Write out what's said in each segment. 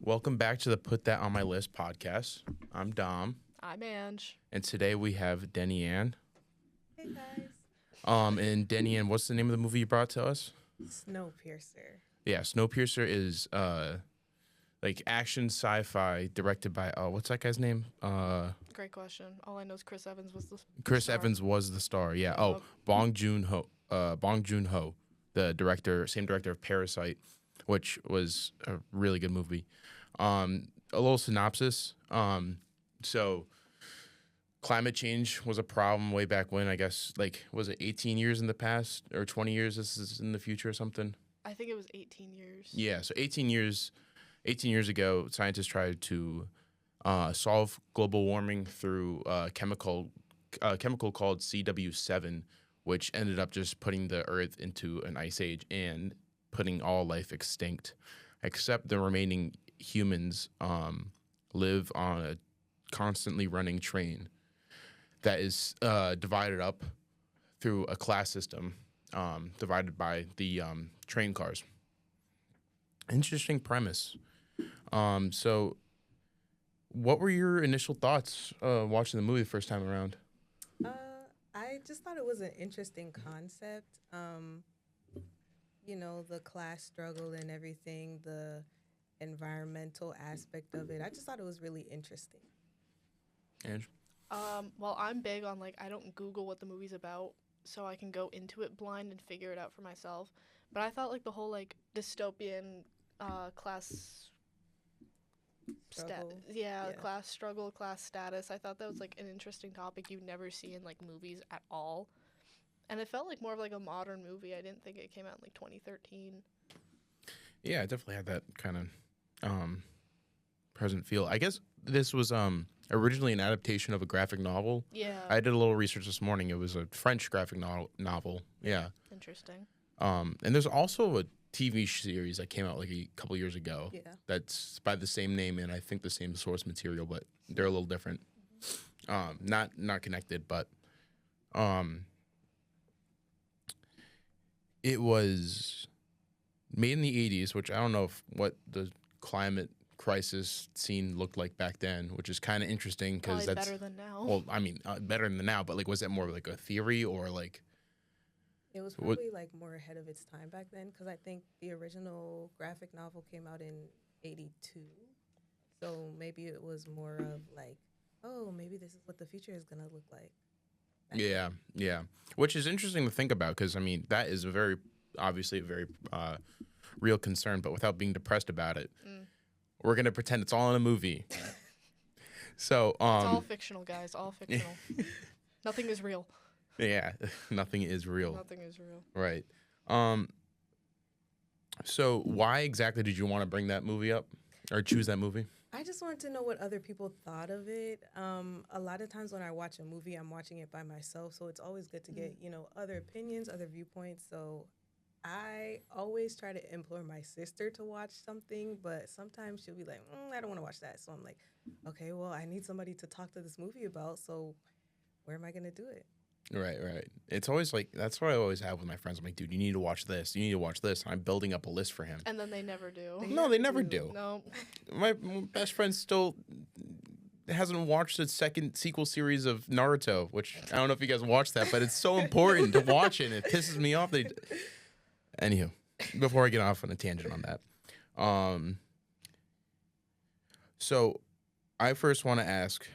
Welcome back to the Put That on My List podcast. I'm Dom, I'm Ange. and today we have Denny Ann. Hey guys. And Denny Ann, what's the name of the movie you brought to us? Snowpiercer. Yeah, Snowpiercer is like action sci-fi directed by what's that guy's name? Great question. All I know is Chris Evans was the Chris star. Evans was the star. Yeah. Oh, Bong Joon-ho. Bong Joon-ho, the director, same director of Parasite, which was a really good movie. A little synopsis. So climate change was a problem way back when, I guess, like, was it 18 years in the past or 20 years? This is in the future or something? I think it was 18 years. Yeah. So 18 years ago, scientists tried to solve global warming through a chemical called CW7, which ended up just putting the Earth into an ice age and putting all life extinct, except the remaining humans live on a constantly running train that is divided up through a class system divided by the train cars. Interesting premise. So what were your initial thoughts watching the movie the first time around? I just thought it was an interesting concept. The class struggle and everything, the environmental aspect of it. I just thought it was really interesting. Ange? Well, I'm big on, I don't Google what the movie's about, so I can go into it blind and figure it out for myself. But I thought, the whole, dystopian class... Struggle. Class struggle, class status. I thought that was, an interesting topic you'd never see in, movies at all. And it felt like more of, a modern movie. I didn't think it came out in, 2013. Yeah, it definitely had that kind of present feel. I guess this was originally an adaptation of a graphic novel. Yeah. I did a little research this morning. It was a French graphic novel. Yeah. Interesting. And there's also a TV series that came out a couple years ago. Yeah. That's by the same name and I think the same source material, but they're a little different. Not connected, but it was made in the 80s, which I don't know what the climate crisis scene looked like back then, which is kind of interesting because that's better than now. Well, I mean, better than now, but was it more like a theory or like? It was probably more ahead of its time back then because I think the original graphic novel came out in '82, so maybe it was more of maybe this is what the future is gonna look like. Yeah, which is interesting to think about because I mean that is obviously a very real concern, but without being depressed about it, we're gonna pretend it's all in a movie. So it's all fictional, guys. All fictional. Nothing is real. Yeah, nothing is real. Nothing is real. Right. So why exactly did you want to bring that movie up or choose that movie? I just wanted to know what other people thought of it. A lot of times when I watch a movie, I'm watching it by myself, so it's always good to get, other opinions, other viewpoints. So I always try to implore my sister to watch something, but sometimes she'll be like, I don't want to watch that. So I'm like, okay, well, I need somebody to talk to this movie about, so where am I going to do it? Right. It's always that's what I always have with my friends. I'm like, dude, you need to watch this. You need to watch this. And I'm building up a list for him. And then they never do. They never do. No. My best friend still hasn't watched the second sequel series of Naruto, which I don't know if you guys watched that, but it's so important to watch it. And it pisses me off. Anywho, before I get off on a tangent on that. So I first want to ask,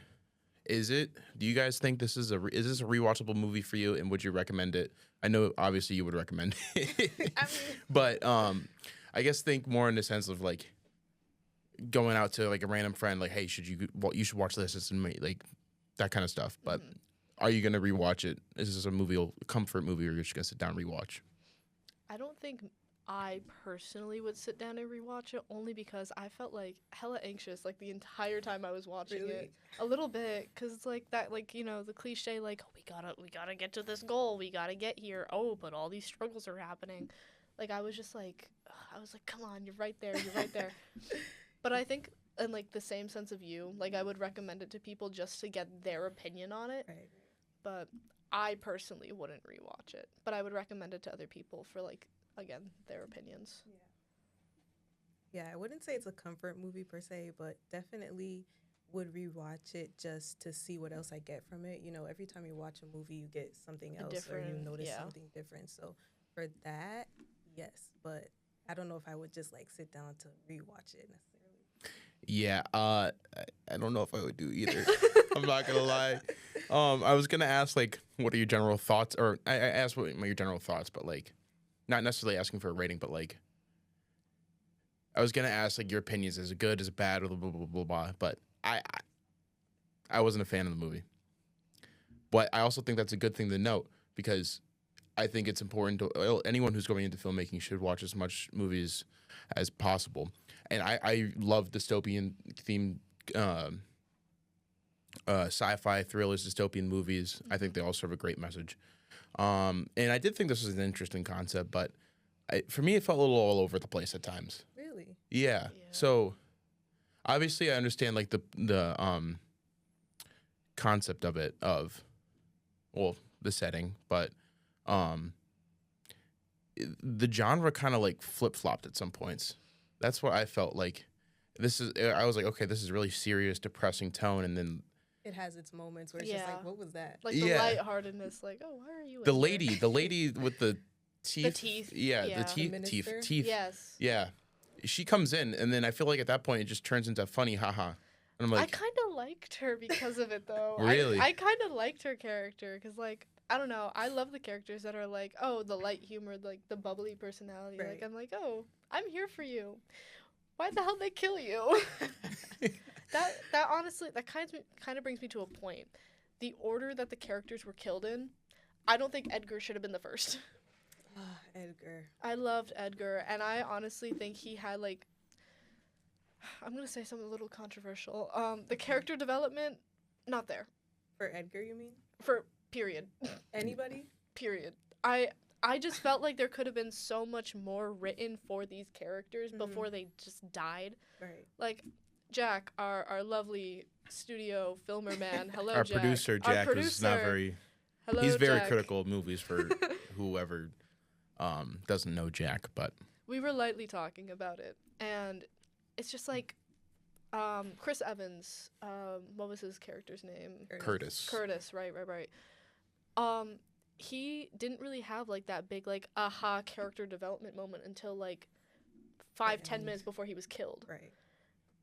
do you guys think this is is this a rewatchable movie for you, and would you recommend it? I know obviously you would recommend it. But I guess think more in the sense of going out to a random friend, hey, you should watch this, it's that kind of stuff. But are you gonna rewatch it? Is this a comfort movie, or you're just gonna sit down and rewatch? I don't think I personally would sit down and rewatch it, only because I felt hella anxious the entire time I was watching it. A little bit, because it's that the cliche oh, we gotta get to this goal, we gotta get here, oh, but all these struggles are happening. I was just come on, you're right there. But I think in the same sense of you, I would recommend it to people just to get their opinion on it. Right. But I personally wouldn't rewatch it, but I would recommend it to other people for again, their opinions. Yeah, I wouldn't say it's a comfort movie per se, but definitely would rewatch it just to see what else I get from it. You know, every time you watch a movie, you get something A else or you different, notice yeah. something different. So for that, yes, but I don't know if I would just like sit down to rewatch it necessarily. Yeah, I don't know if I would do either. I'm not gonna lie. I was gonna ask like, what are your general thoughts? Or I asked what your general thoughts, but like, not necessarily asking for a rating, but like, I was gonna ask like your opinions. Is it good? Is it bad? Blah blah blah blah blah. But I wasn't a fan of the movie. But I also think that's a good thing to note because I think it's important to anyone who's going into filmmaking should watch as much movies as possible. And I love dystopian themed sci-fi thrillers, dystopian movies. I think they all serve a great message. And I did think this was an interesting concept, but for me, it felt a little all over the place at times. Really? Yeah. Yeah. So obviously, I understand like the concept of it the setting, but the genre kind of like flip flopped at some points. That's what I felt like. I was like, okay, this is really serious, depressing tone, and then It has its moments where it's just Yeah. like, what was that? Like the Yeah. lightheartedness, like, oh, why are you the in lady with the teeth, teeth, yeah, yeah. the The teeth, minister? teeth, Yes. yeah. She comes in, and then I feel like at that point it just turns into funny, haha. And I'm I like, kind of liked her because of it, though. Really? I kind of liked her character because, like, I don't know. I love the characters that are like, oh, the light humor, like the bubbly personality. Right. Like, I'm like, oh, I'm here for you. Why the hell they kill you? that honestly, that kind of brings me to a point. The order that the characters were killed in, I don't think Edgar should have been the first. Edgar. I loved Edgar, and I honestly think he had like, I'm gonna say something a little controversial. The character development, not there. For Edgar, you mean? For period. Anybody? Period. I just felt like there could have been so much more written for these characters before they just died. Right. Like Jack, our lovely studio filmer man. Hello, our Jack. producer Jack is not very. Hello, He's very Jack. critical of movies for whoever doesn't know Jack, but We were lightly talking about it, and it's just like Chris Evans. What was his character's name? Curtis. Curtis. Right. He didn't really have like that big like aha character development moment until like 5-10 minutes before he was killed. Right.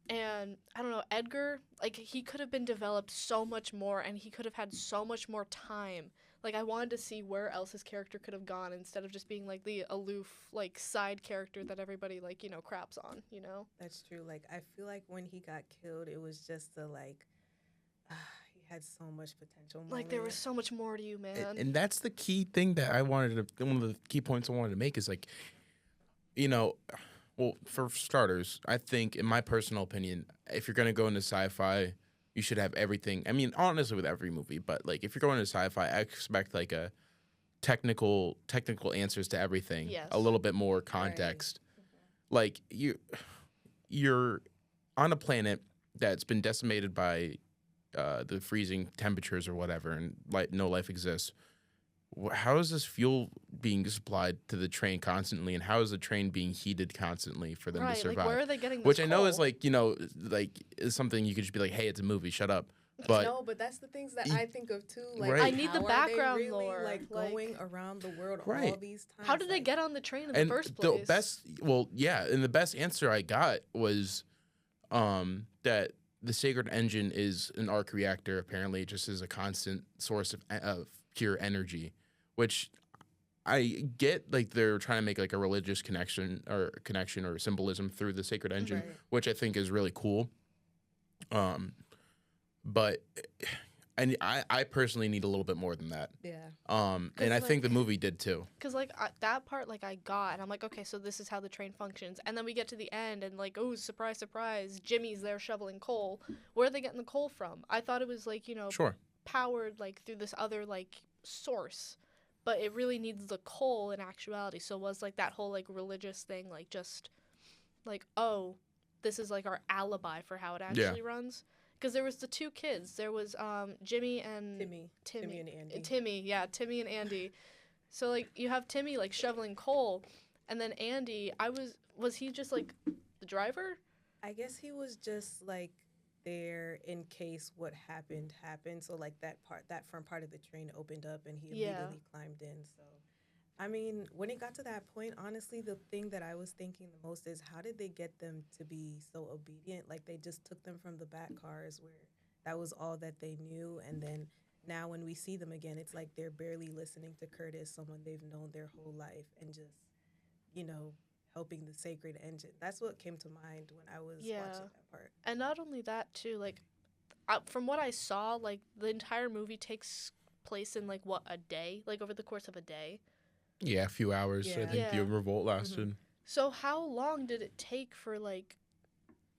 And I don't know, Edgar, like he could have been developed so much more and he could have had so much more time. Like I wanted to see where else his character could have gone instead of just being like the aloof like side character that everybody like, you know, craps on, you know? That's true. Like I feel like when he got killed, it was just the like he had so much potential. Like there was moment. so much more to you, man. And that's the key thing that one of the key points I wanted to make is like, you know, well, for starters, I think, in my personal opinion, if you're gonna go into sci-fi, you should have everything. I mean, honestly, with every movie, but like if you're going into sci-fi, I expect like a technical answers to everything. Yes. A little bit more context. Like you're on a planet that's been decimated by the freezing temperatures or whatever, and no life exists. How is this fuel being supplied to the train constantly, and how is the train being heated constantly for them to right, survive? like where are they getting this Which I know is coal? like, you know, like is something you could just be like, hey, it's a movie, shut up. But no, but that's the things that I think of too. Like, Right. I need the how are they background really, lore, like like- going around the world Right. all these times. How did they like, get on the train in and the first the place? best, well, yeah, and the best answer I got was that the Sacred Engine is an arc reactor. Apparently, it just is a constant source of pure energy, which I get. Like they're trying to make like a religious connection or symbolism through the Sacred Engine, Right. which I think is really cool. But and I personally need a little bit more than that. Yeah. And I think the movie did too. Because, like, that part, like, I got, and I'm like, okay, so this is how the train functions. And then we get to the end, and, like, oh, surprise, surprise, Jimmy's there shoveling coal. Where are they getting the coal from? I thought it was, like, you know, Sure. powered, like, through this other, like, source. But it really needs the coal in actuality. So it was, like, that whole, like, religious thing, like, just, like, oh, this is, like, our alibi for how it actually runs. Because there was the two kids. There was Jimmy and Timmy and Andy. Timmy and Andy. So like you have Timmy like shoveling coal, and then Andy, was he just like driver? I guess he was just like there in case what happened. So like that front part of the train opened up and he Yeah. immediately climbed in. So I mean, when it got to that point, honestly, the thing that I was thinking the most is how did they get them to be so obedient? Like they just took them from the back cars where that was all that they knew, and then now when we see them again, it's like they're barely listening to Curtis, someone they've known their whole life, and just you know helping the sacred engine. That's what came to mind when I was Yeah. watching that part. And not only that, too, like, from what I saw, like, the entire movie takes place in, like, what, a day? Like, over the course of a day? Yeah, a few hours. I Yeah. think the Yeah. revolt lasted. So how long did it take for, like,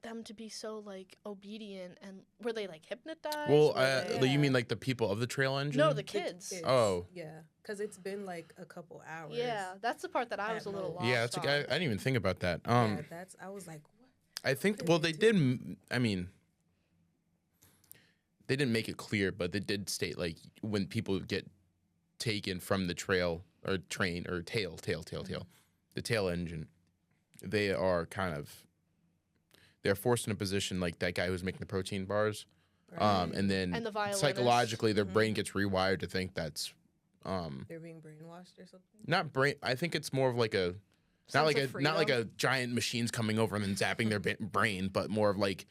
them to be so, like, obedient? And were they, like, hypnotized? Well, Were they- you mean like the people of the trail engine? No, the kids. Oh. Yeah, because it's been like a couple hours. Yeah, that's the part that I was a At little most. lost Yeah, that's like, on. I didn't even think about that. Yeah, I was like, what? I think, did well, they they do? did. I mean, they didn't make it clear, but they did state like when people get taken from the trail or train or tail, the tail engine, they are kind of they're forced in a position like that guy who's making the protein bars, and then And the violinist. psychologically their brain gets rewired to think that's They're being brainwashed or something. not brain. I think it's more of like a Sense of not like freedom. a giant machines coming over and then zapping their brain, but more of like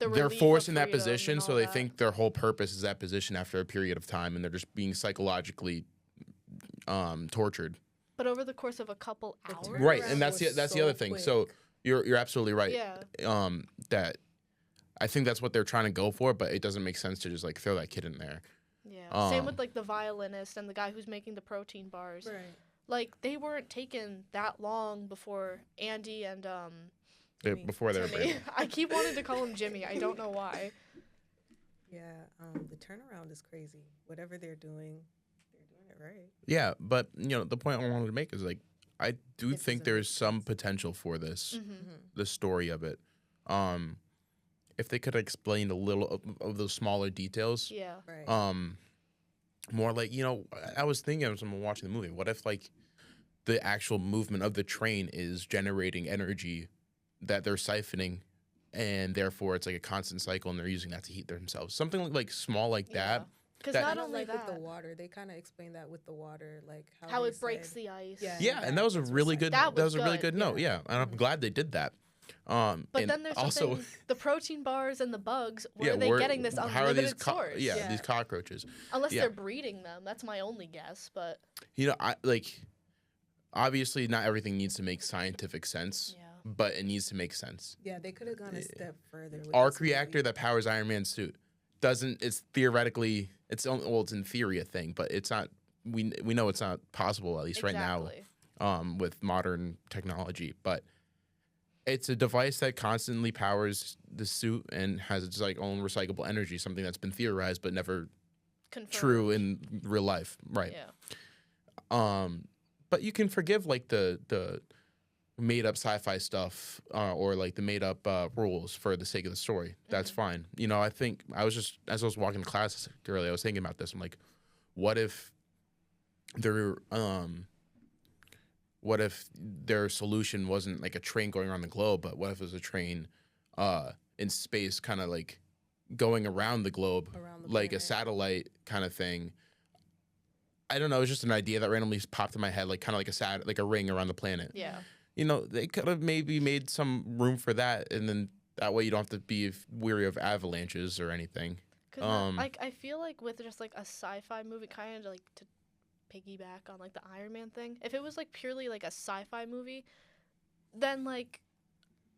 The they're relief forced of in that freedom position, and so all they that. think their whole purpose is that position after a period of time, and they're just being psychologically tortured. But over the course of a couple The hours? Right, turnaround and that's was the so other thing. So quick. you're absolutely right. Yeah. That I think that's what they're trying to go for, but it doesn't make sense to just like throw that kid in there. Yeah. Same Um, with like the violinist and the guy who's making the protein bars. Right. Like they weren't taken that long before Andy and Jimmy. Before they were Jimmy. brain. I keep wanting to call him Jimmy. I don't know why. Yeah. The turnaround is crazy. Whatever they're doing it right. Yeah, but the point I wanted to make is like I do It think doesn't there's make some sense. potential for this, Mm-hmm. the story of it. If they could explain a little of those smaller details. Yeah. Right. More like I was thinking as I'm watching the movie, what if like the actual movement of the train is generating energy that they're siphoning, and therefore it's like a constant cycle, and they're using that to heat themselves, something like small like that. Because That- not Kinda only like that, with the water, they kind of explain that with the water, like how they it breaks said- the ice. Yeah. Yeah, and that was a That's really recycled. good. That That was was a really good, good note. yeah. Yeah, and I'm glad they did that. But and then there's also, something, the protein bars and the bugs, where yeah, are they where- getting this how are unlimited these source? Yeah. these cockroaches. Unless yeah. they're breeding them. That's my only guess, but I like. Obviously, not everything needs to make scientific sense, yeah. but it needs to make sense. Yeah, they could have gone a step further. With Arc this movie. reactor that powers Iron Man's suit doesn't. It's theoretically. It's in theory a thing, but it's not. We know it's not possible, at least right Exactly. now, with modern technology. But it's a device that constantly powers the suit and has its like own recyclable energy, something that's been theorized but never Confirmed. true in real life, right? Yeah. But you can forgive like the made up sci-fi stuff or like the made up rules for the sake of the story. That's fine. I think I was just as I was walking to class earlier, I was thinking about this. I'm like, what if their solution wasn't like a train going around the globe, but what if it was a train in space, kind of like going around the globe, Around the like a planet. satellite kind of thing. I don't know. It was just an idea that randomly popped in my head, like kind of like a ring around the planet. Yeah. They could have maybe made some room for that, and then that way you don't have to be weary of avalanches or anything. Because like I feel like with just like a sci-fi movie, kind of like to piggyback on like the Iron Man thing, if it was like purely like a sci-fi movie, then like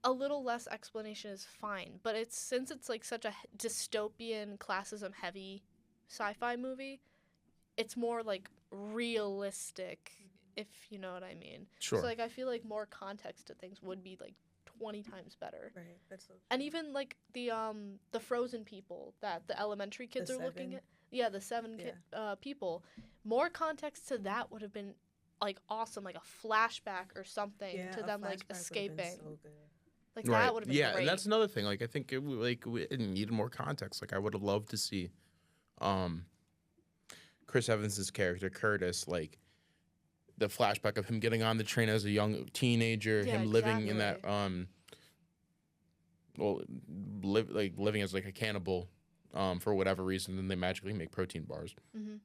a little less explanation is fine. But since it's like such a dystopian, classism heavy sci-fi movie, it's more like realistic, if you know what I mean. Sure. So like I feel like more context to things would be like 20 times better. Right. That's so And even like the frozen people that the elementary kids The are looking 7? at. Yeah, the 7 people. More context to that would have been like awesome, like a flashback or something yeah, to a them like flashback would've been escaping. So good. Like Right. that would have been Yeah, great. and that's another thing. Like I think it needed more context. Like I would have loved to see Chris Evans's character Curtis, like the flashback of him getting on the train as a young teenager, Yeah, him living in that exactly. well, living as like a cannibal, for whatever reason, then they magically make protein bars Hmm.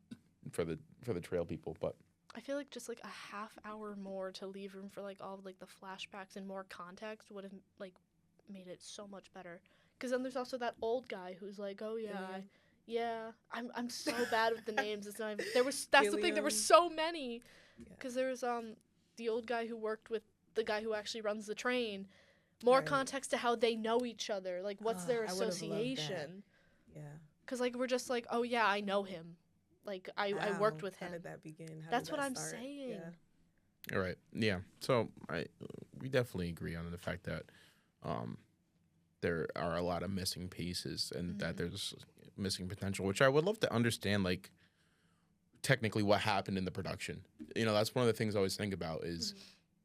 for the trail people. But I feel like just like a half hour more to leave room for like all of like the flashbacks and more context would have like made it so much better. Because then there's also that old guy who's like, oh yeah, Gilliam. yeah, I'm so bad with the names. It's not even, that's the thing. There were Gilliam. so many. Yeah. Because there was the old guy who worked with the guy who actually runs the train. More Right. context to how they know each other. Like what's their I would've loved that. association? Yeah. Because like we're just like, oh yeah, I know him. Like I worked with How him. did that begin? How That's did what that I'm start? saying. Yeah. all right, yeah. So we definitely agree on the fact that there are a lot of missing pieces and that there's missing potential, which I would love to understand, like technically what happened in the production. That's one of the things I always think about is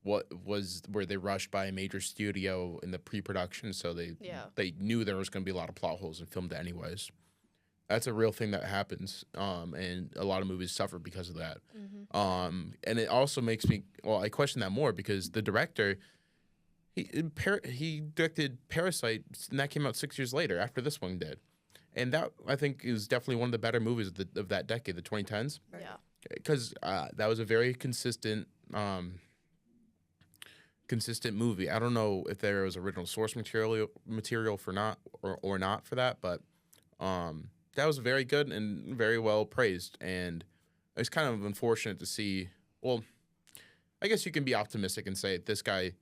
were they rushed by a major studio in the pre-production, so Yeah. they knew there was going to be a lot of plot holes and filmed it anyways. That's a real thing that happens, and a lot of movies suffer because of that. And it also makes me, I question that more because the director, he directed Parasite, and that came out 6 years later after this one did, and that I think is definitely one of the better movies of that decade, the 2010s, Right. Yeah. because that was a very consistent movie. I don't know if there was original source material for not or not for that, but that was very good and very well praised. And it's kind of unfortunate to see. Well, I guess you can be optimistic and say this guy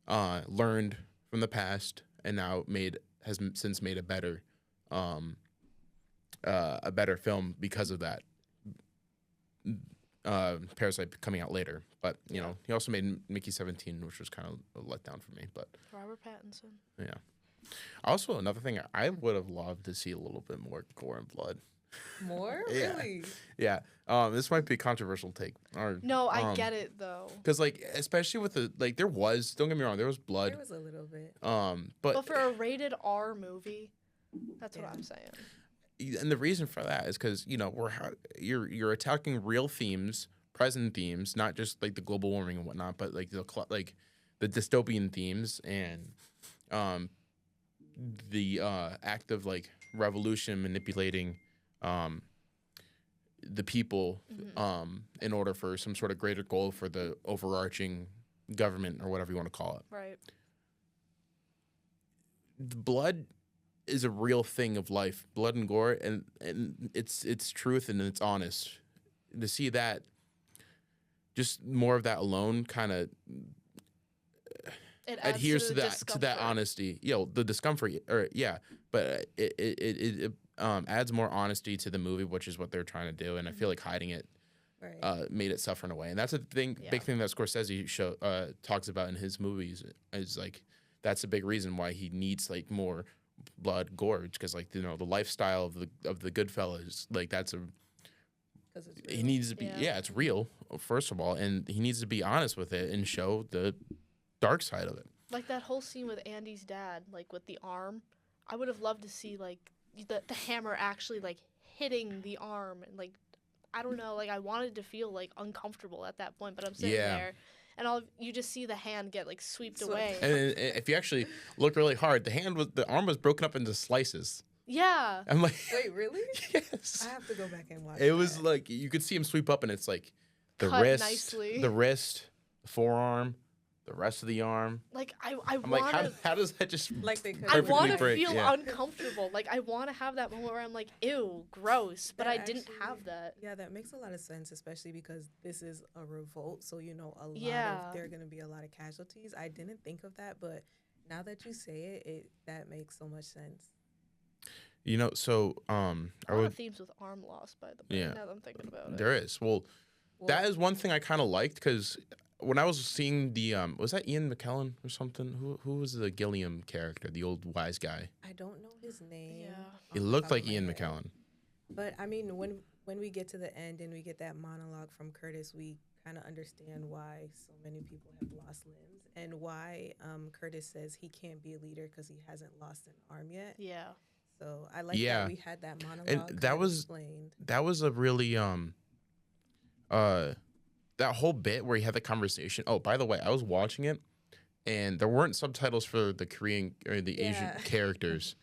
learned from the past and now has since made a better film because of that. Parasite coming out later, but you know he also made Mickey 17, which was kind of a letdown for me. But Robert Pattinson. yeah. Also, another thing I would have loved to see a little bit more gore and blood. More? Yeah. Really? Yeah. This might be a controversial take. No, I get it though. Because like especially with there was, don't get me wrong, there was blood. There was a little bit. But for a rated R movie, that's what I'm saying. And the reason for that is because you're attacking real themes, present themes, not just like the global warming and whatnot, but like the dystopian themes and the act of like revolution manipulating the people in order for some sort of greater goal for the overarching government or whatever you want to call it. Right. The blood is a real thing of life, blood and gore, and it's truth and it's honest. To see that, just more of that alone, kind of adheres to that honesty. The discomfort, but it adds more honesty to the movie, which is what they're trying to do, and I feel like hiding it made it suffer in a way, and that's a big thing that Scorsese talks about in his movies is like that's a big reason why he needs like more blood gorge because like the lifestyle of the Goodfellas, like that's he needs to be it's real first of all, and he needs to be honest with it and show the dark side of it. Like that whole scene with Andy's dad, like with the arm, I would have loved to see like the hammer actually like hitting the arm and like I don't know, like I wanted to feel like uncomfortable at that point, but I'm sitting there. And you just see the hand get like swept away. And if you actually look really hard, the arm was broken up into slices. Yeah. I'm like, wait, really? Yes. I have to go back and watch. It was like you could see him sweep up, and it's like the Cut wrist, nicely. the forearm, the rest of the arm. Like I I'm want like, how does that just like they I want to break, feel yeah. uncomfortable. Like I want to have that moment where I'm like, ew, gross, but I didn't have that. Yeah, that makes a lot of sense, especially because this is a revolt, so there are going to be a lot of casualties. I didn't think of that, but now that you say it, that makes so much sense. So A lot of themes with arm loss, by the way. Yeah. Now that I'm thinking about it. there is. Well, that is one thing I kind of liked because when I was seeing the was that Ian McKellen or something? Who was the Gilliam character, the old wise guy? I don't know his name. Yeah. He looked like Ian McKellen. But I mean, when we get to the end and we get that monologue from Curtis, we kind of understand why so many people have lost limbs and why Curtis says he can't be a leader because he hasn't lost an arm yet. Yeah. So I like that we had that monologue and that was explained. That was a really that whole bit where he had the conversation. Oh, by the way, I was watching it, and there weren't subtitles for the Korean or the Asian Yeah. characters.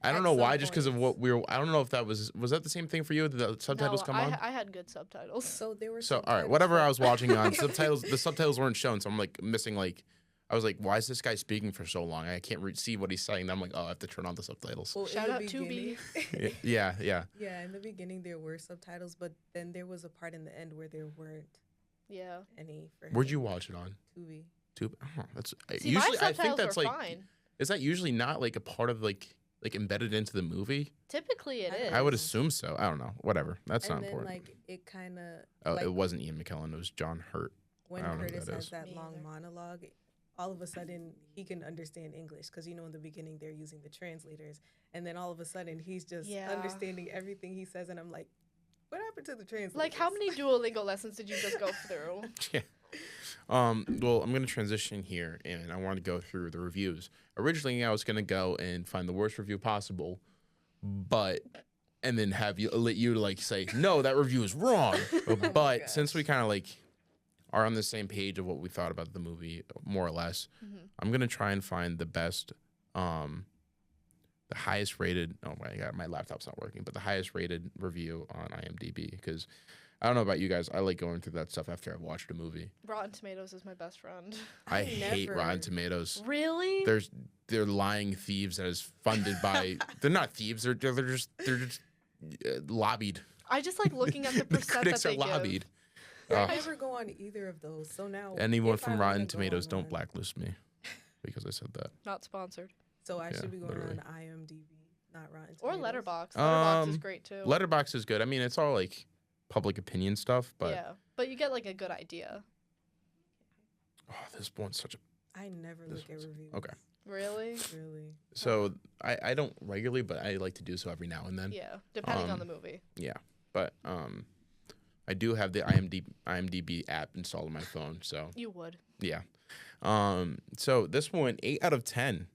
I don't At know some why, just because of points. what we were. I don't know if that was that the same thing for you? Did the subtitles No, come on? I had good subtitles. So there were So all right, subtitles whatever for- I was watching on subtitles, the subtitles weren't shown, so I'm like missing like. I was like, why is this guy speaking for so long? I can't see what he's saying. Then I'm like, oh, I have to turn on the subtitles. Well, in Shout the out to B. beginning- Yeah, yeah. Yeah, in the beginning there were subtitles, but then there was a part in the end where there weren't Yeah. any. For Where'd him. you watch it on? Tubi. Tube. Oh, that's See, usually. my I think subtitles that's were like. fine. Is that usually not like a part of like embedded into the movie? Typically, it is. I would assume so. I don't know. Whatever. That's And not then important. like it kind of Oh, like it wasn't Ian McKellen. It was John Hurt. when I don't know who Curtis that has is. that Me long either. monologue, all of a sudden he can understand English because in the beginning they're using the translators, and then all of a sudden he's just Yeah. understanding everything he says, and I'm like, what happened to the translators? Like, how many Duolingo lessons did you just go through? Yeah. Well, I'm gonna transition here, and I want to go through the reviews. Originally, I was gonna go and find the worst review possible, and then have you let you like say, no, that review is wrong. But gosh. since we kind of like are on the same page of what we thought about the movie, more or less, I'm gonna try and find the best, the highest rated. Oh my god, my laptop's not working, but the highest rated review on IMDb, because I don't know about you guys. I like going through that stuff after I've watched a movie. Rotten Tomatoes is my best friend. I I hate never- Rotten Tomatoes. Really? They're lying thieves that is funded by. They're not thieves. They're just lobbied. I just like looking at the The percent that critics are they give. lobbied. I Uh, never go on either of those. So now anyone if I from wanna Rotten go Tomatoes, on don't one- blacklist me because I said that. Not sponsored. So I Yeah, should be going literally. on IMDb, not Rotten Or Tomatoes. Letterbox. Letterbox is Um, great too. Letterbox is good. I mean, it's all like public opinion stuff, but yeah, but you get like a good idea. oh, this one's such a. I never This look at one's- reviews. okay. Really? Really. So I don't regularly, but I like to do so every now and then. Yeah, depending on Um, the movie. But I do have the IMDb app installed on my phone, so You would. yeah. So this one 8 out of 10,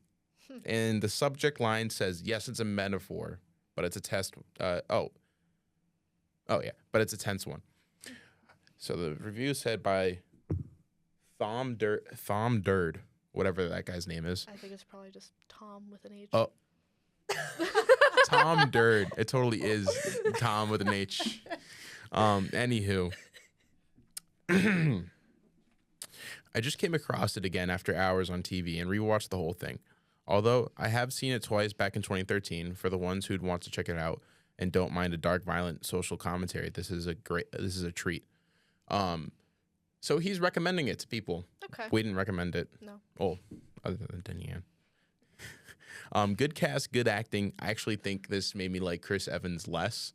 and the subject line says yes, it's a metaphor, but it's a test. Oh yeah, but it's a tense one. So the review said by Thom Durd, whatever that guy's name is. I think it's probably just Tom with an H. Oh. Tom Durd. It totally is Tom with an H. Anywho. I just came across it again after hours on TV and rewatched the whole thing. Although I have seen it twice back in 2013, for the ones who'd want to check it out and don't mind a dark, violent social commentary, this is a treat. So he's recommending it to people. Okay. We didn't recommend it. No. Oh, other than Danielle. Good cast, good acting. I actually think this made me like Chris Evans less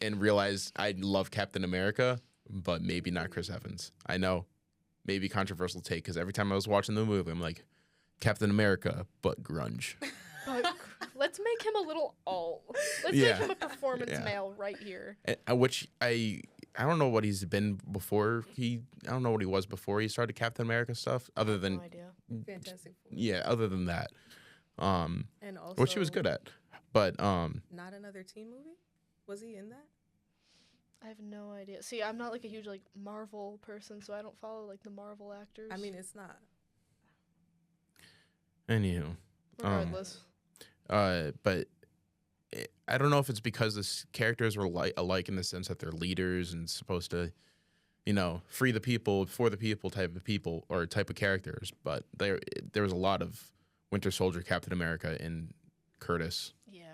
and realize I love Captain America, but maybe not Chris Evans. I know, maybe controversial take, because every time I was watching the movie, I'm like, Captain America, but grunge. But let's make him a little alt. Let's Yeah. make him a performance Yeah. male right here. Which I don't know what he's been before I don't know what he was before he started Captain America stuff, other than, No idea. Fantastic Four. yeah, other than that. And also, Which he was good at. But Not another teen movie. Was he in that? I have no idea. See, I'm not like a huge like Marvel person, so I don't follow like the Marvel actors. I mean, it's not. anywho. regardless. But I don't know if it's because the characters were alike in the sense that they're leaders and supposed to, free the people for the people type of people or type of characters. But there was a lot of Winter Soldier, Captain America, and Curtis. Yeah.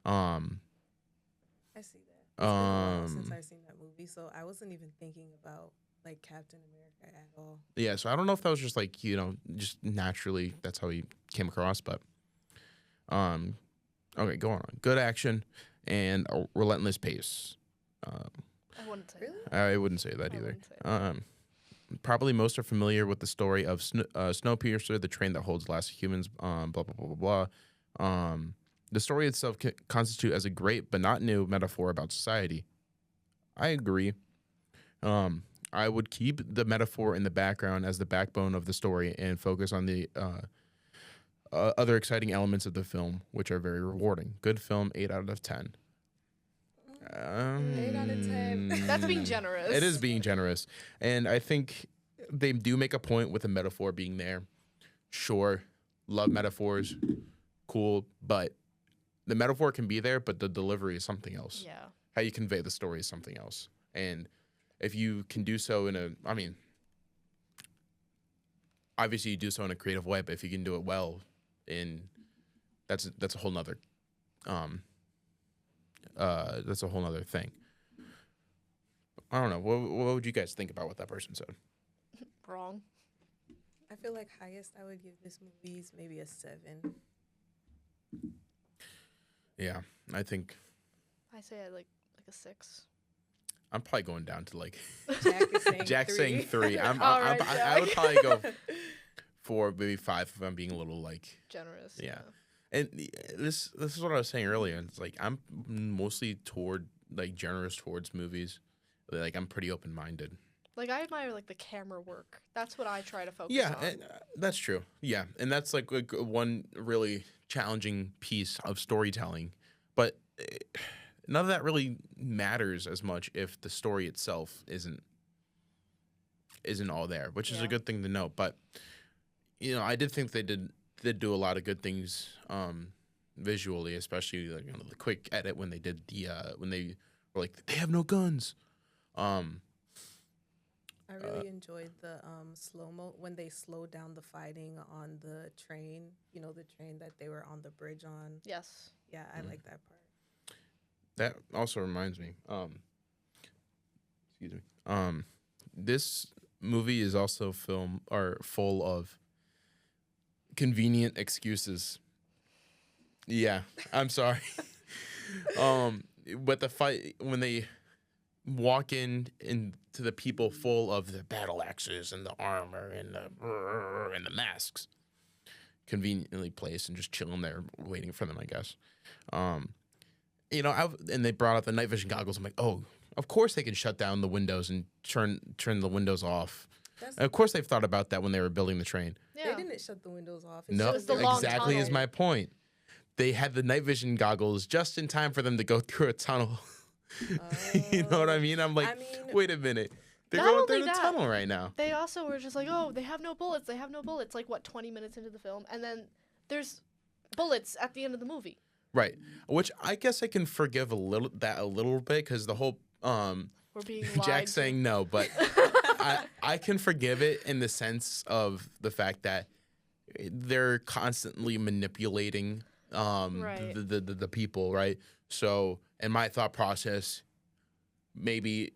I see that. It's been a while since I've seen that movie, so I wasn't even thinking about like Captain America at all. Yeah, so I don't know if that was just like just naturally that's how he came across, but okay, go on. Good action and a relentless pace. I wouldn't say Really? that. I wouldn't say that I either. wouldn't say that. Probably most are familiar with the story of Snowpiercer, the train that holds last humans. Blah blah blah blah blah. The story itself constitutes as a great but not new metaphor about society. I agree. I would keep the metaphor in the background as the backbone of the story and focus on the other exciting elements of the film, which are very rewarding. Good film, 8 out of 10. 8 out of 10. That's being generous. It is being generous. And I think they do make a point with the metaphor being there. sure, love metaphors, cool, but the metaphor can be there, but the delivery is something else. Yeah. How you convey the story is something else. And if you can do so obviously you do so in a creative way, but if you can do it well, that's a whole nother thing. I don't know. What would you guys think about what that person said? Wrong. I feel like highest I would give this movie is maybe a 7. Yeah, I think I say I like a 6. I'm probably going down to like Jack is saying Jack's 3. saying 3. All right, I would Jack. probably go 4, maybe 5 if I'm being a little like. Generous. Yeah. And this is what I was saying earlier. It's like I'm mostly generous towards movies. Like I'm pretty open minded. Like I admire like the camera work. That's what I try to focus Yeah, on. and, that's true. Yeah, and that's like one really challenging piece of storytelling. But none of that really matters as much if the story itself isn't all there, which is a Yeah. good thing to know. But I did think they did do a lot of good things visually, especially like the quick edit when they did when they were like they have no guns. I really enjoyed the slow-mo when they slowed down the fighting on the train. You know, the train that they were on the bridge on. Yes. Yeah, I like that part. That also reminds me. Excuse me. This movie is also full of convenient excuses. Yeah, I'm sorry. But the fight when they walk into the people full of the battle axes and the armor and the masks, conveniently placed and just chilling there waiting for them, I guess. And they brought up the night vision goggles. I'm like, oh, of course they can shut down the windows and turn the windows off. And of course they've thought about that when they were building the train. Yeah. They didn't shut the windows off. No, just the long exactly is tunnel. my point. They had the night vision goggles just in time for them to go through a tunnel. You know what I mean? I'm like, I mean- wait a minute. They're Not going through only the that, tunnel right now. They also were just like, oh, they have no bullets. They have no bullets. Like, what, 20 minutes into the film? And then there's bullets at the end of the movie. Right. Which I guess I can forgive a little bit because the whole We're being lied Jack's to. saying no, but I can forgive it in the sense of the fact that they're constantly manipulating Right. the people, right? So in my thought process, maybe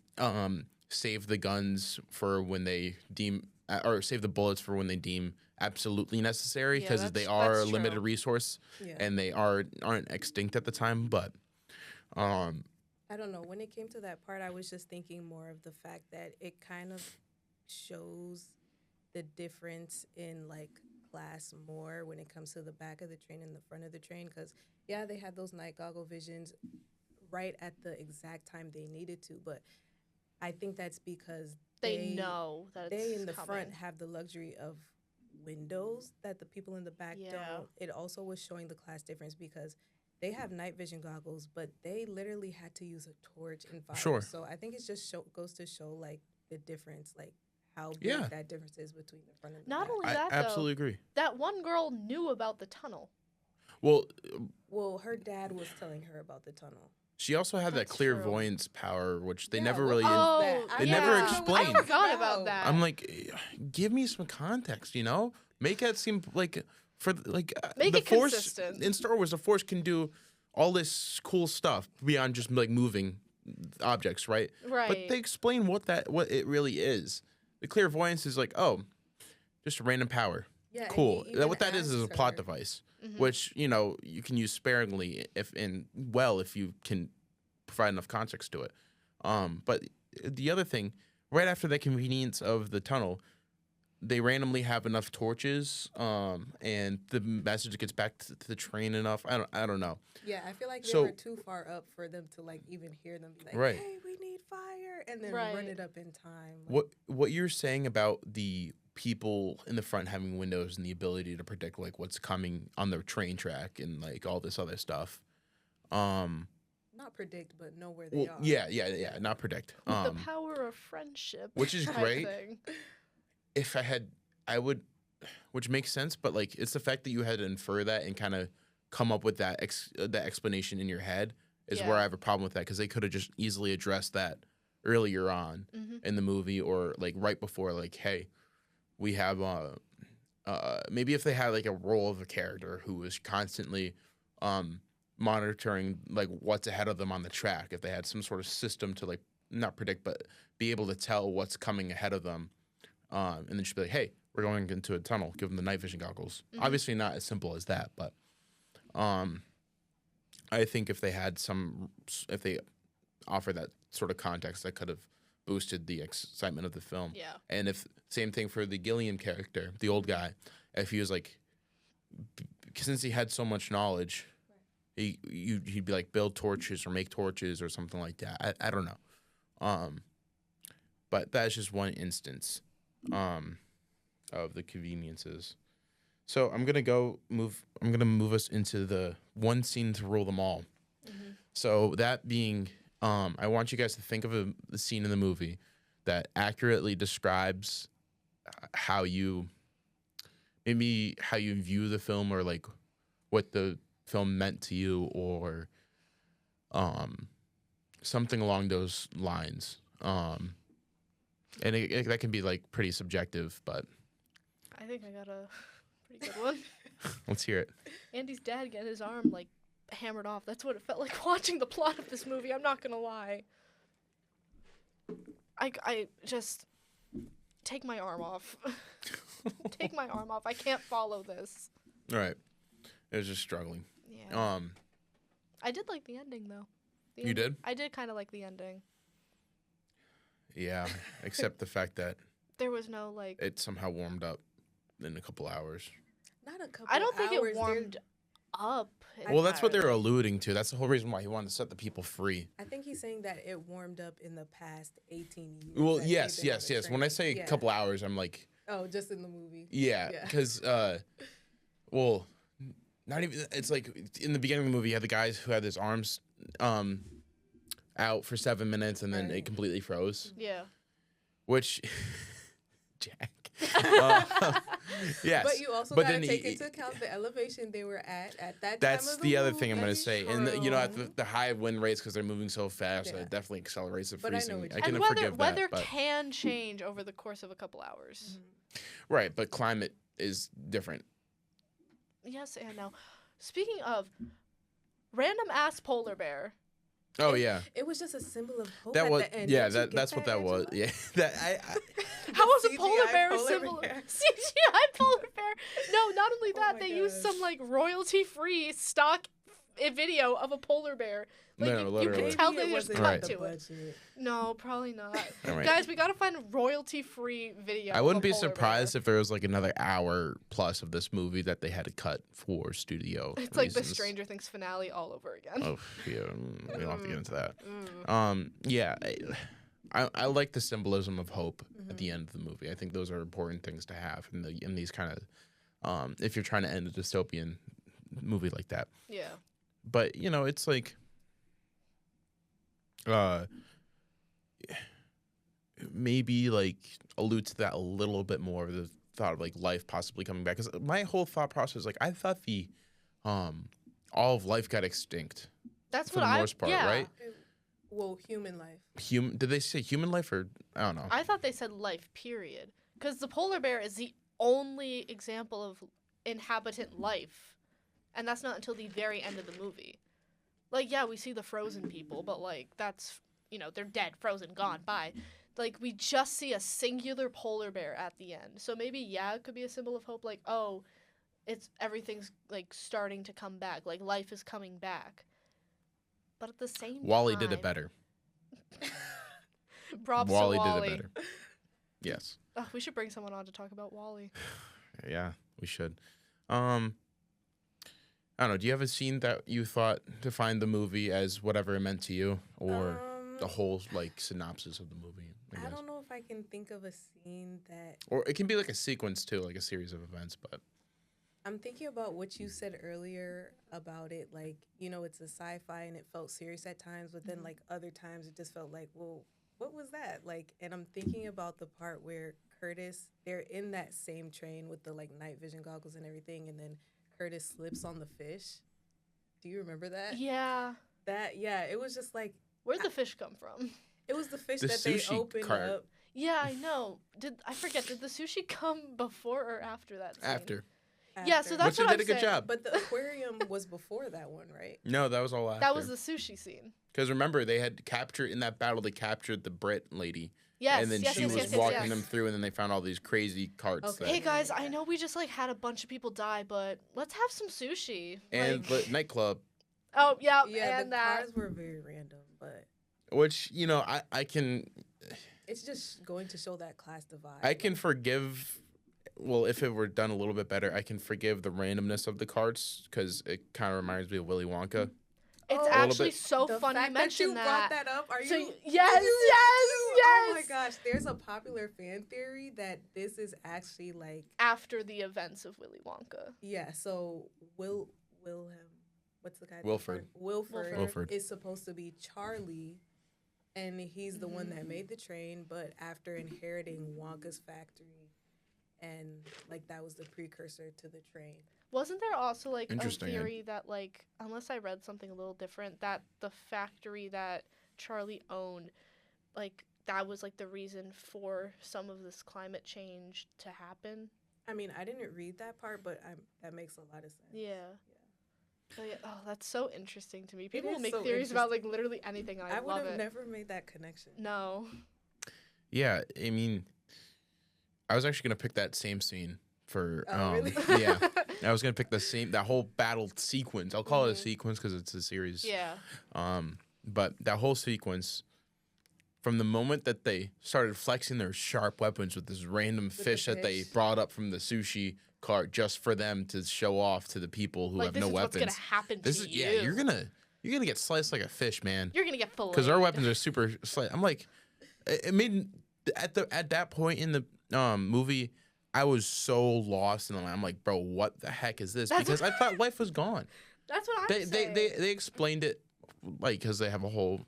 save the guns for when they deem or save the bullets for when they deem absolutely necessary Yeah, because they that's are a true. limited resource Yeah. and they aren't extinct at the time. But I don't know. When it came to that part, I was just thinking more of the fact that it kind of shows the difference in like class more when it comes to the back of the train and the front of the train. Because yeah, they had those night goggle visions right at the exact time they needed to, but I think that's because They know that it's they in the coming. front have the luxury of windows that the people in the back Yeah. don't. It also was showing the class difference because they have night vision goggles, but they literally had to use a torch and fire. Sure. So I think it just goes to show like the difference, like how big Yeah. that difference is between the front and the Not back. only I that, absolutely agree. that one girl knew about the tunnel. Well, Well, her dad was telling her about the tunnel. she also had that That's clairvoyance power, which they Yeah, never what really. is Oh, that? They yeah. never I explained. forgot about that. I'm like, give me some context, Make it seem like Make the it Force consistent. in Star Wars. The Force can do all this cool stuff beyond just like moving objects, right? Right. But they explain what it really is. The clairvoyance is like, oh, just a random power. Yeah, and Cool. he even What that is a asked plot her- device, Mhm. which you can use sparingly if you can provide enough context to it. But the other thing, right after the convenience of the tunnel, they randomly have enough torches, and the message gets back to the train enough. I don't know. Yeah, I feel like they So- were too far up for them to like even hear them be like, Right. "Hey, we need fire," and then Right. run it up in time. Like, What you're saying about the people in the front having windows and the ability to predict like what's coming on the train track and like all this other stuff. Not predict, but know where they Well, are. yeah, not predict. the power of friendship. which is type great. thing. If I which makes sense, but like it's the fact that you had to infer that and kind of come up with that that explanation in your head is where Yeah. I have a problem with that, because they could have just easily addressed that earlier on in the movie, or like right before, like, hey, we have maybe if they had like a role of a character who was constantly monitoring like what's ahead of them on the track, if they had some sort of system to like not predict but be able to tell what's coming ahead of them, and then she'd be like, hey, we're going into a tunnel, give them the night vision goggles. Obviously not as simple as that, but I think if they offered that sort of context, that could have boosted the excitement of the film. Yeah. And if same thing for the Gilliam character, the old guy, if he was like, since he had so much knowledge, he'd be like, build torches or make torches or something like that. I don't know. But that's just one instance of the conveniences. So I'm gonna move us into the one scene to rule them all. So that being, I want you guys to think of the scene in the movie that accurately describes how you view the film, or like what the film meant to you, or something along those lines. And that can be like pretty subjective, but I think I got a pretty good one. let's hear it. Andy's dad getting his arm like hammered off. That's what it felt like watching the plot of this movie. I'm not gonna lie. I just take my arm off. Take my arm off. I can't follow this. All right. It was just struggling. Yeah. I did like the ending though. You did? I did kind of like the ending. Yeah, except the fact that There was no like. it somehow warmed up in a couple hours. Not a couple. I don't think hours, it warmed up. Well, that's what they entirely. were alluding to. That's the whole reason why he wanted to set the people free. I think he's saying that it warmed up in the past 18 years. Well, that yes, they've been on yes, the yes. When I train. say Yeah. a couple hours, I'm like, Oh, just in the movie. yeah, Yeah. because, well, not even. It's like in the beginning of the movie, you had the guys who had his arms out for 7 minutes, and then it Right. completely froze. Yeah. Which, Jack. Yes, But you also but gotta then take he- into account the elevation they were at that time That's of the other movie. thing I'm going to say. And, at True. the high wind rates, because they're moving so fast, Yeah. it definitely accelerates the But I know freezing. what I, you can mean. And forgive weather that. But, can change over the course of a couple hours. right, but climate is different. Yes and no. Speaking of random ass polar bear. Oh, yeah. It was just a symbol of hope That at was, the end. yeah, Didn't you get that's what that was. Angela? Yeah. That, How was a CGI polar bear a polar symbol? bear. CGI polar bear. No, not only Oh that, my they used gosh. some like royalty free stock video of a polar bear. Like No, you literally. can tell Maybe they it just wasn't cut Right. the to it. budget. No, probably not. All right. Guys, we gotta find a royalty free video. I wouldn't be surprised if there was like another hour plus of this movie that they had to cut for studio It's like the reasons. Stranger Things finale all over again. Oh, yeah. We don't have to get into that. Yeah. I like the symbolism of hope at the end of the movie. I think those are important things to have in these kind of, if you're trying to end a dystopian movie like that. Yeah. But it's like, maybe like allude to that a little bit more. The thought of like life possibly coming back, because my whole thought process was like, I thought all of life got extinct That's for what the I most part, yeah. right? Well, human life. Did they say human life, or I don't know? I thought they said life, period. Because the polar bear is the only example of inhabitant life. And that's not until the very end of the movie. Like, yeah, we see the frozen people, but, like, that's, they're dead, frozen, gone, bye. Like, we just see a singular polar bear at the end. So maybe, yeah, it could be a symbol of hope. Like, oh, everything's, like, starting to come back. Like, life is coming back. But at the same time... Wally did it better. Props Wally to Wally. did it better. Yes. Ugh, we should bring someone on to talk about Wally. Yeah, we should. I don't know. Do you have a scene that you thought defined the movie as whatever it meant to you, or the whole like synopsis of the movie? I don't know if I can think of a scene that Or it can be like a sequence too, like a series of events. But I'm thinking about what you said earlier about it. Like, it's a sci-fi and it felt serious at times, but then like other times it just felt like, well, what was that? Like, and I'm thinking about the part where Curtis, they're in that same train with the like night vision goggles and everything, and then Curtis slips on the fish. Do you remember that? Yeah. Yeah, it was just like Where'd the fish come from? it was the fish The that they sushi opened cart. up. Yeah, I know. Did the sushi come before or after that scene? After. Yeah, so after. that's Which what they I'm did a good saying. job. But the aquarium was before that one, right? No, that was all after. That was the sushi scene. Because remember, they had captured, in that battle, they captured the Brit lady. Yes, And then yes, she yes, was yes, yes, walking yes. them through, and then they found all these crazy carts. Okay. That, Hey guys, I know we just like had a bunch of people die, but let's have some sushi. and like, the nightclub, oh yeah, Yeah, and the that. cars were very random, but which, you know, I can it's just going to show that class divide. I can forgive. Well, if it were done a little bit better, I can forgive the randomness of the carts because it kind of reminds me of Willy Wonka. It's Oh, actually bit. so the funny you fact that mentioned you brought that up, are So you? yes, did you- yes, Oh my yes. gosh, there's a popular fan theory that this is actually like After the events of Willy Wonka. yeah. So Wilhelm, what's the guy? Wilford. Wilford is supposed to be Charlie, and he's the one that made the train. But after inheriting Wonka's factory, and like that was the precursor to the train. Wasn't there also like a Interesting, eh? theory that like unless I read something a little different that the factory that Charlie owned like that was like the reason for some of this climate change to happen? I mean, I didn't read that part, but that makes a lot of sense. Yeah. So, yeah. Oh, that's so interesting to me. People is will make so theories about like literally anything. And I I would love have it. never made that connection. No. Yeah, I mean, I was actually gonna pick that same scene for. Oh, really? Yeah, I was gonna pick that whole battle sequence. I'll call it a sequence because it's a series. Yeah. But that whole sequence, from the moment that they started flexing their sharp weapons with this random the fish that they fish. brought up from the sushi cart just for them to show off to the people who Like have this no is weapons. what's gonna happen This to is you. yeah, you're gonna get sliced like a fish, man. You're gonna get full. Because our weapons are super slight. I'm like, it made at that point in the movie, I was so lost in the line. I'm like, bro, what the heck is this? That's Because I thought life was gone. That's what I'm They saying. they explained it like because they have a whole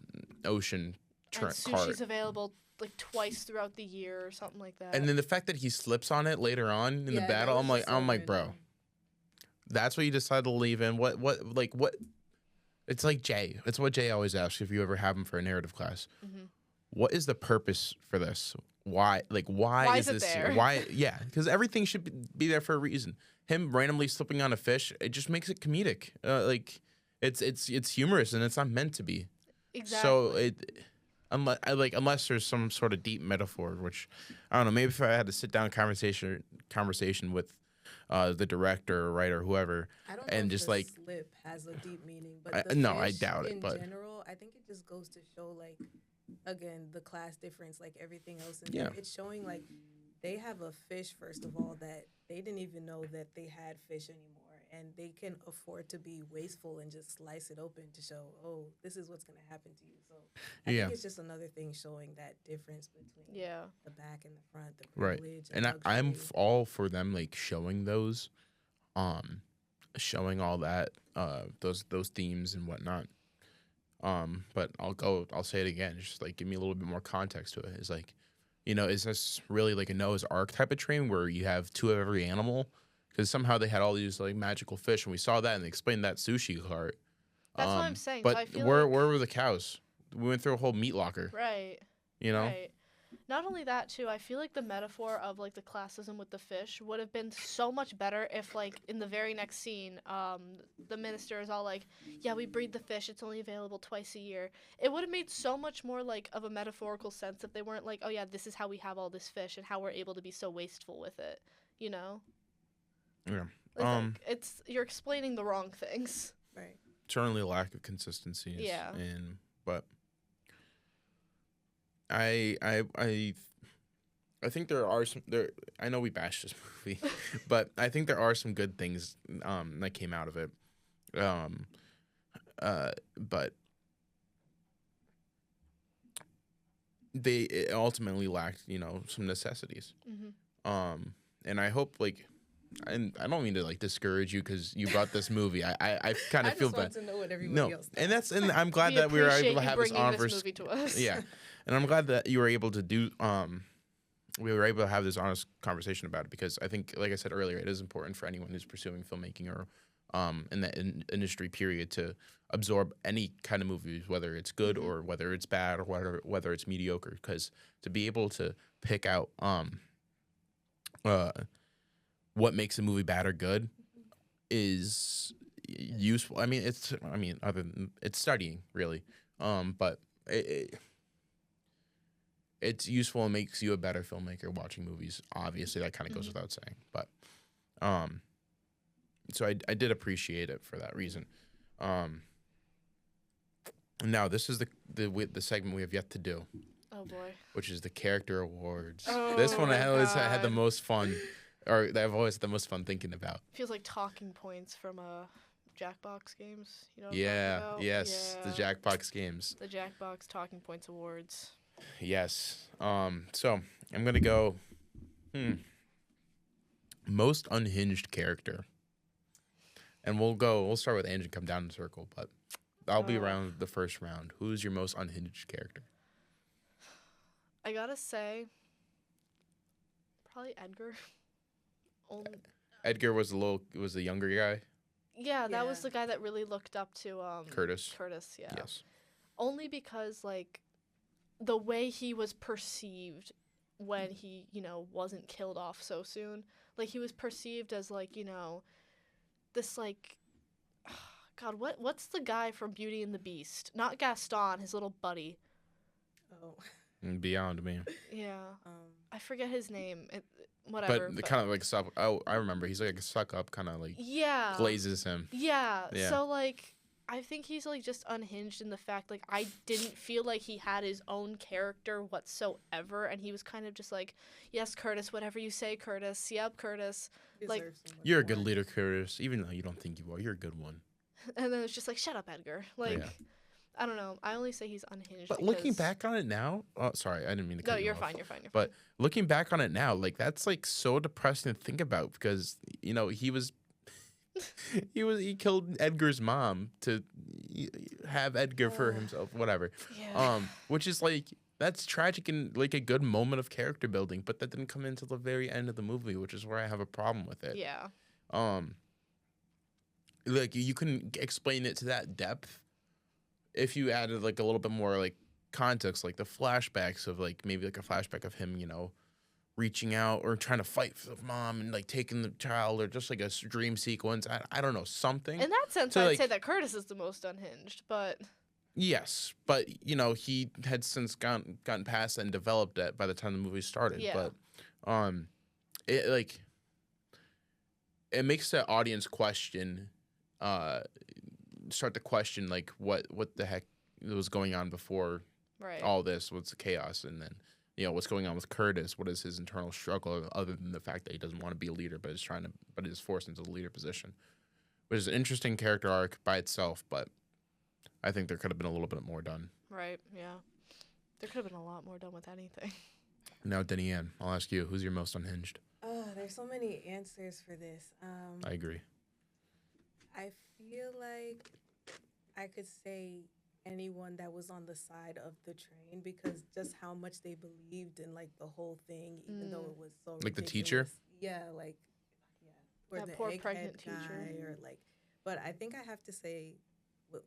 ocean and cart. sushi's available like twice throughout the year or something like that. And then the fact that he slips on it later on in the Yeah, that battle, was I'm like, just so bro, random. that's what you decided to leave in. What? It's like Jay. It's what Jay always asks if you ever have him for a narrative class. Mhm. What is the purpose for this? Why? Like, why is it this? there? Why? Yeah, because everything should be there for a reason. Him randomly slipping on a fish, it just makes it comedic. Like, it's humorous and it's not meant to be. exactly. So unless there's some sort of deep metaphor, which I don't know. Maybe if I had to sit down conversation with the director or writer, whoever, I don't and know just if like the slip has a deep meaning, but I- the no, I fish doubt it, In but- general, I think it just goes to show like again the class difference, like everything else in Yeah. there. It's showing like they have a fish first of all that they didn't even know that they had fish anymore, and they can afford to be wasteful and just slice it open to show, oh, this is what's gonna happen to you. So I Yeah. think it's just another thing showing that difference between yeah. the back and the front, the Right. privilege and I'm luxury. all for them like showing those, showing all that, those themes and whatnot. But I'll say it again. Just like give me a little bit more context to it. It's like, is this really like a Noah's Ark type of train where you have two of every animal? Because somehow they had all these like magical fish, and we saw that, and they explained that sushi cart. That's what I'm saying. But So I feel where like, where were the cows? We went through a whole meat locker. right. Right. Not only that too, I feel like the metaphor of like the classism with the fish would have been so much better if like in the very next scene, the minister is all like, "Yeah, we breed the fish. It's only available twice a year." It would have made so much more like of a metaphorical sense if they weren't like, "Oh yeah, this is how we have all this fish and how we're able to be so wasteful with it." You know? Yeah. It's like, you're explaining the wrong things. right. Certainly a lack of consistency. Yeah. But I think there are some there. I know we bashed this movie, but I think there are some good things that came out of it. But it ultimately lacked, some necessities. Mm-hmm. And I hope and I don't mean to discourage you because you brought this movie. I kind I of feel just bad. want to know what everybody No, else and I'm glad that we were appreciate able to you have this bringing on this versus movie to us. yeah, and I'm glad that you were able to do we were able to have this honest conversation about it because I think, like I said earlier, it is important for anyone who's pursuing filmmaking or in the industry period to absorb any kind of movies, whether it's good or whether it's bad or whether it's mediocre. Because to be able to pick out what makes a movie bad or good is useful. I mean, other than it's studying really, but it's useful and makes you a better filmmaker watching movies. Obviously, that kind of goes without saying, but so I did appreciate it for that reason. Now this is the segment we have yet to do, Oh boy. which is the character awards. Oh This one I my always had the God. most fun, or that I've always had the most fun thinking about. Feels like talking points from Jackbox games. You know what I'm Yeah, talking about? yes, the Yeah. Jackbox games. The Jackbox Talking Points Awards. Yes. So I'm gonna go. Most unhinged character, and we'll start with Angie, come down in circle, but I'll be around the first round. Who's your most unhinged character? I gotta say, probably Edgar. Edgar was the younger guy. Yeah, that was Yeah. the guy that really looked up to Curtis. Curtis, yeah. Yes. Only because like the way he was perceived when he, wasn't killed off so soon. Like he was perceived as like, this like God, what's the guy from Beauty and the Beast? Not Gaston, his little buddy. Oh. Beyond me. Yeah. Um, I forget his name. Whatever. But kind of like suck. Oh, I remember. He's like a suck up, kind of like yeah. glazes him. Yeah. Yeah. So like I think he's like just unhinged in the fact like I didn't feel like he had his own character whatsoever, and he was kind of just like, yes, Curtis, whatever you say, Curtis. Yep, Curtis. Like- deserves so much You're a good more. leader, Curtis. Even though you don't think you are, you're a good one. And then it's just like, shut up, Edgar. Like Yeah. I don't know. I only say he's unhinged. But looking because- back on it now, sorry, I didn't mean to. No, cut you you're off. fine. You're fine. You're But looking back on it now, like that's like so depressing to think about because he killed Edgar's mom to have Edgar for himself, whatever. fine. Yeah. Which is like that's tragic and like a good moment of character building, but that didn't come until the very end of the movie, which is where I have a problem with it. Yeah. Like you couldn't explain it to that depth if you added like a little bit more like context, like the flashbacks of like maybe like a flashback of him, reaching out or trying to fight for the mom and like taking the child, or just like a dream sequence. I don't know, something. In that sense, So, I'd like- say that Curtis is the most unhinged, but Yes, but he had since gotten past and developed it by the time the movie started. Yeah. But it like it makes the audience question, start to question like what the heck was going on before right. all this. What's the chaos, and then what's going on with Curtis? What is his internal struggle other than the fact that he doesn't want to be a leader, but is forced into the leader position, which is an interesting character arc by itself, but. I think there could have been a little bit more done. Right. Yeah. There could have been a lot more done with anything. Now, Denny Ann, I'll ask you, who's your most unhinged? Oh, there's so many answers for this. I agree. I feel like I could say anyone that was on the side of the train because just how much they believed in like the whole thing, even though it was so Like the teacher? ridiculous. Yeah, like or That the poor egghead pregnant guy, teacher. or like. But I think I have to say,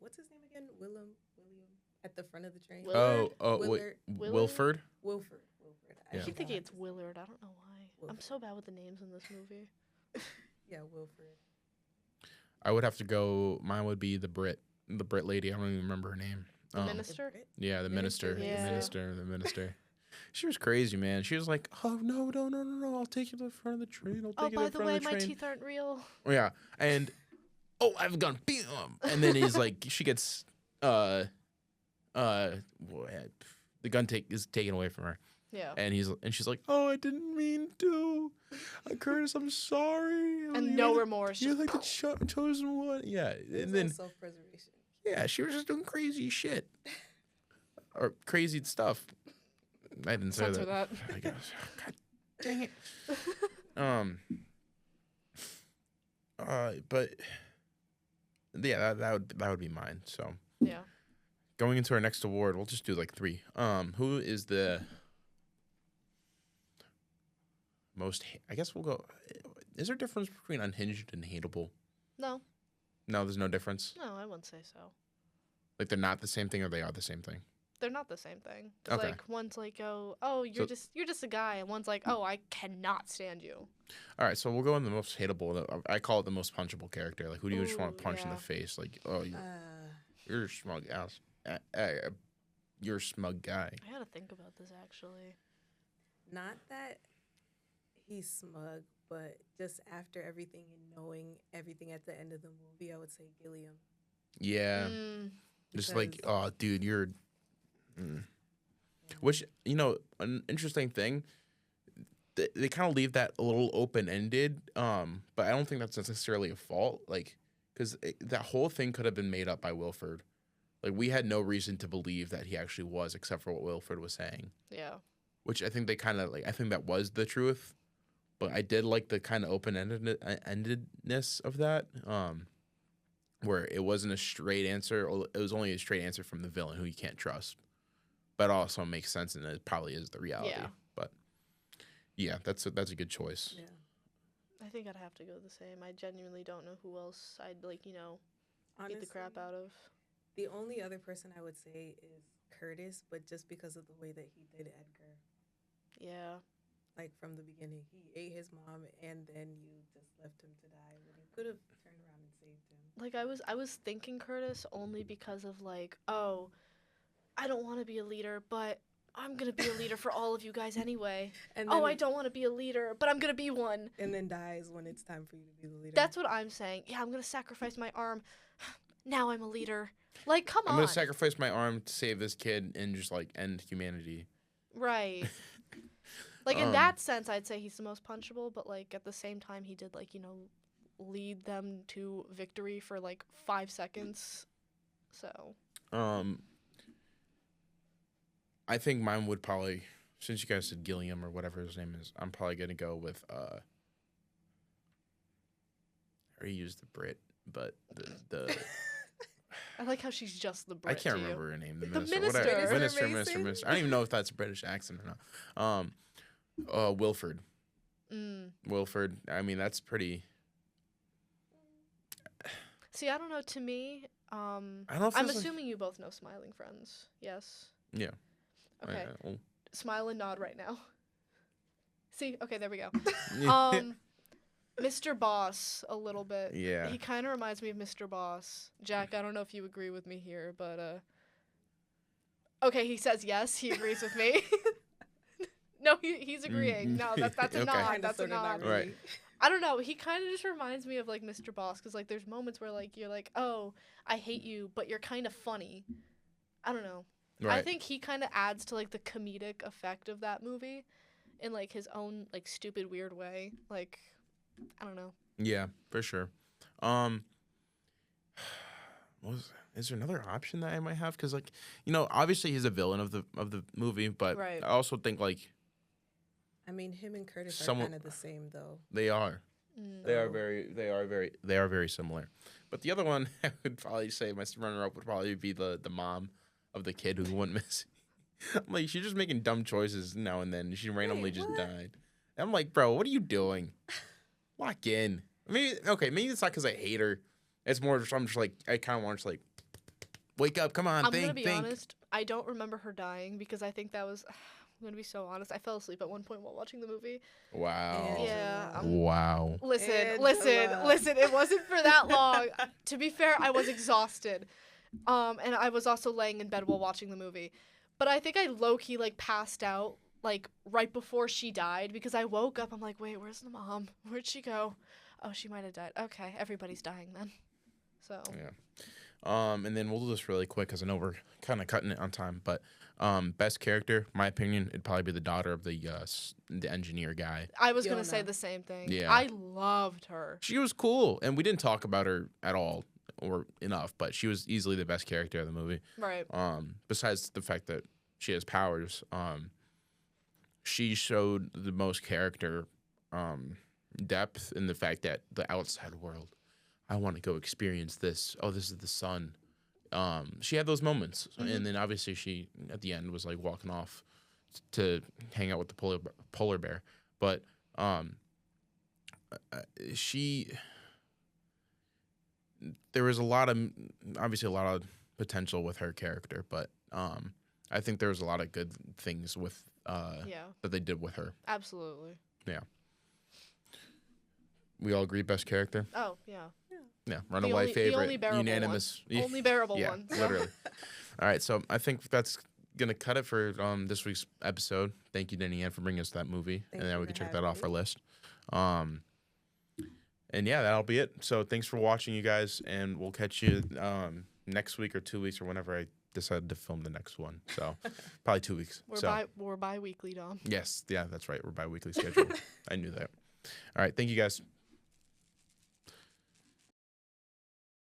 what's his name again? William at the front of the train. Willard? Oh, wait, Willard? Willard? Wilford? Wilford. Yeah. I keep thinking forgot it's his- Willard. I don't know why. I'm Wilford. so bad with the names in this movie. Yeah, Wilford. I would have to go. Mine would be the Brit lady. I don't even remember her name. The The minister? Brit? Yeah, the minister. Minister, The minister. She was crazy, man. She was like, "Oh no, I'll take you to the front of the train. I'll take Oh, you to by the the front way, of the my train." teeth aren't real. Yeah, and I have a gun. Bam! And then he's like, she gets the gun is taken away from her, Yeah. and she's like, "Oh, I didn't mean to, Curtis. I'm sorry." And You're no the- remorse. You're just like the chosen one. Yeah, and then self-preservation. yeah, she was just doing crazy shit or crazy stuff. I didn't say censor that. that. I guess. God dang it. But yeah, that would be mine. So Yeah. going into our next award, we'll just do like three. Who is the I guess we'll go. Is there a difference between unhinged and hateable? No, No, there's no difference. no, I wouldn't say so. Like they're not the same thing, or they are the same thing. They're not the same thing. 'Cause, Okay. like one's like, oh, you're So- just a guy, and one's like, oh, I cannot stand you. All right, so we'll go in the most hateable. I call it the most punchable character. Like, who do you just want Ooh, to punch in yeah. the face? Like, oh, Uh, you're a smug ass. You're a smug guy. I gotta think about this actually. not that he's smug, but just after everything and knowing everything at the end of the movie, I would say Gilliam. Yeah, Mm, just like, because- oh, dude, you're. Which, an interesting thing. They kind of leave that a little open ended, but I don't think that's necessarily a fault. Like, because that whole thing could have been made up by Wilford. Like, we had no reason to believe that he actually was, except for what Wilford was saying. yeah. Which I think they kind of like. I think that was the truth, but I did like the kind of endedness of that, where it wasn't a straight answer. Or it was only a straight answer from the villain who you can't trust, but also makes sense and it probably is the reality. Yeah. But yeah, that's a good choice. Yeah. I think I'd have to go the same. I genuinely don't know who else I'd beat the crap out of. The only other person I would say is Curtis, but just because of the way that he did Edgar. Yeah. Like from the beginning, he ate his mom, and then you just left him to die when you could have turned around and saved him. Like I was thinking Curtis only because of like, oh, I don't want to be a leader, but I'm gonna be a leader for all of you guys anyway. And Oh, I don't want to be a leader, but I'm gonna be one. And then dies when it's time for you to be the leader. That's what I'm saying. Yeah, I'm gonna sacrifice my arm. Now I'm a leader. Like, come I'm on. gonna sacrifice my arm to save this kid and just like end humanity. Right. Like in Um, that sense, I'd say he's the most punchable, but like at the same time, he did like lead them to victory for like 5 seconds. So I think mine would probably, since you guys said Gilliam or whatever his name is, I'm probably gonna go with I already used the Brit, but the I like how she's just the Brit. I can't to you. remember her name. The The minister, minister. whatever. Minister Minister. Mason? I don't even know if that's a British accent or not. Wilford. Mm. Wilford. I mean, that's pretty. See, I don't know. To me, I don't know if I'm there's, assuming you both know Smiling Friends. Yes. Yeah. Okay. Well, Smile and nod right now. See, okay, there we go. yeah. Mr. Boss, a little bit. Yeah. He kind of reminds me of Mr. Boss. Jack, I don't know if you agree with me here, but okay, he says yes. He agrees with me. No, he's agreeing. No, that's a Okay. nod. Kinda, That's a sorta, not nod. Right. really. I don't know. He kind of just reminds me of like Mr. Boss because like there's moments where like you're like, oh, I hate you, but you're kind of funny. I don't know. Right. I think he kind of adds to like the comedic effect of that movie, in like his own like stupid weird way. Like, I don't know. Yeah, for sure. Is there another option that I might have? Because like, obviously he's a villain of the movie, but Right. I also think like I mean, him and Curtis Someone- are kind of the same, though. they are. Mm. They are very similar. But the other one, I would probably say my runner-up would probably be the mom of the kid who went missing. I'm like, she's just making dumb choices now and then. She randomly just what? died. I'm like, bro, what are you doing? Lock in. Maybe it's not because I hate her. It's more just I'm just like I kind of want to just like wake up, come on, I'm think, gonna be think. honest. I don't remember her dying because I think that was. I'm gonna be so honest. I fell asleep at one point while watching the movie. Wow. Yeah, Wow. Listen. Angela. It wasn't for that long. To be fair, I was exhausted, and I was also laying in bed while watching the movie. But I think I low key like passed out like right before she died because I woke up. I'm like, wait, where's the mom? Where'd she go? Oh, she might have died. Okay, everybody's dying then. So Yeah. And then we'll do this really quick because I know we're kind of cutting it on time. But best character, my opinion, it'd probably be the daughter of the engineer guy. I was gonna say Fiona. the same thing. Yeah. I loved her. She was cool, and we didn't talk about her at all or enough. But she was easily the best character of the movie. Right. Besides the fact that she has powers, she showed the most character depth in the fact that the outside world. I want to go experience this. Oh, this is the sun. She had those moments, and then obviously she at the end was like walking off to hang out with the polar bear. But Um, she there was obviously a lot of potential with her character, but I think there was a lot of good things with that they did with her. Absolutely. Yeah. We all agree best character? Oh, yeah. Yeah, runaway favorite, the only bearable unanimous. One. Only bearable yeah, one. So. Literally. All right, so I think that's gonna cut it for this week's episode. Thank you, Denny Ann, for bringing us that movie, and then we can check that off our list. And yeah, that'll be it. So thanks for watching, you guys, and we'll catch you next week or 2 weeks or whenever I decide to film the next one. So probably 2 weeks. We're bi-weekly, Dom. Yes, yeah, that's right. We're bi-weekly schedule. I knew that. All right, thank you guys.